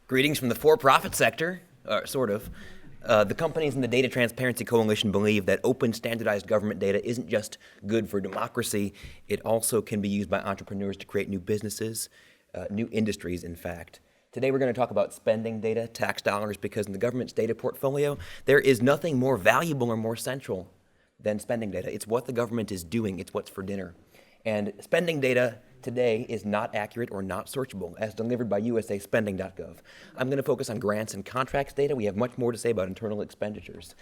Greetings from the for-profit sector, sort of. The companies in the Data Transparency Coalition believe that open, standardized government data isn't just good for democracy, it also can be used by entrepreneurs to create new businesses, new industries, in fact. Today we're going to talk about spending data, tax dollars, because in the government's data portfolio, there is nothing more valuable or more central than spending data. It's what the government is doing, it's what's for dinner. And spending data today is not accurate or not searchable, as delivered by USASpending.gov. I'm going to focus on grants and contracts data. We have much more to say about internal expenditures.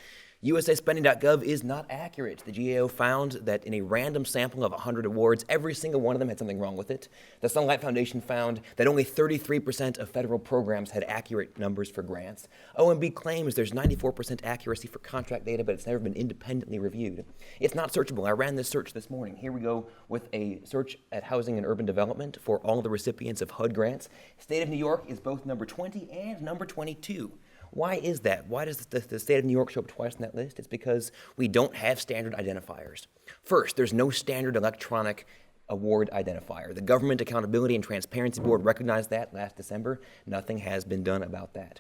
USASpending.gov is not accurate. The GAO found that in a random sample of 100 awards, every single one of them had something wrong with it. The SunlightFoundation found that only 33% of federal programs had accurate numbers for grants. OMB claims there's 94% accuracy for contract data, but it's never been independently reviewed. It's not searchable. I ran this search this morning. Here we go with a search at housing and urban development for all the recipients of HUD grants. State of New York is both number 20 and number 22. Why is that? Why does the state of New York show up twice in that list? It's because we don't have standard identifiers. First, there's no standard electronic award identifier. The Government Accountability and Transparency Board recognized that last December. Nothing has been done about that.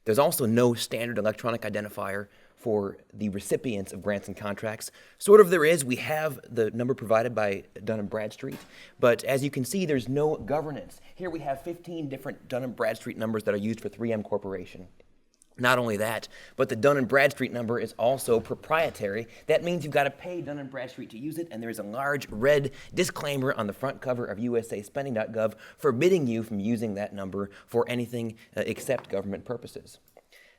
There's also no standard electronic identifier for the recipients of grants and contracts. Sort of there is. We have the number provided by Dun & Bradstreet, but as you can see, there's no governance. Here we have 15 different Dun & Bradstreet numbers that are used for 3M Corporation. Not only that, but the Dun & Bradstreet number is also proprietary. That means you've got to pay Dun & Bradstreet to use it, and there's a large red disclaimer on the front cover of USASpending.gov forbidding you from using that number for anything except government purposes.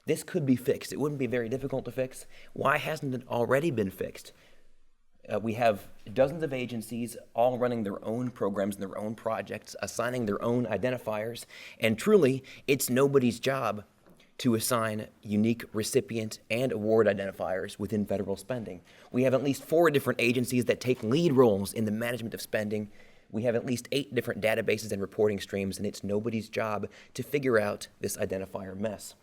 This could be fixed. It wouldn't be very difficult to fix. Why hasn't it already been fixed? We have dozens of agencies all running their own programs and their own projects, assigning their own identifiers, and truly, it's nobody's job to assign unique recipient and award identifiers within federal spending. We have at least 4 different agencies that take lead roles in the management of spending. We have at least 8 different databases and reporting streams, and it's nobody's job to figure out this identifier mess.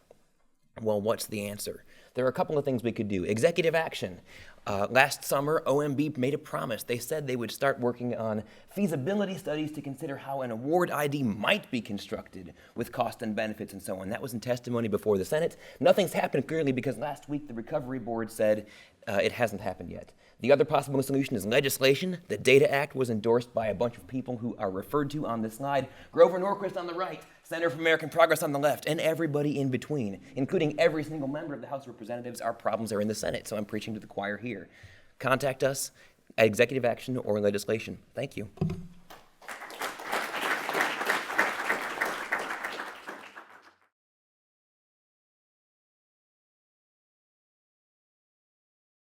Well, what's the answer? There are a couple of things we could do. Executive action. Last summer, OMB made a promise. They said they would start working on feasibility studies to consider how an award ID might be constructed with cost and benefits and so on. That was in testimony before the Senate. Nothing's happened clearly because last week the Recovery Board said it hasn't happened yet. The other possible solution is legislation. The Data Act was endorsed by a bunch of people who are referred to on this slide. Grover Norquist on the right, Center for American Progress on the left, and everybody in between, including every single member of the House of Representatives. Our problems are in the Senate, so I'm preaching to the choir here. Contact us at executive action or legislation. Thank you.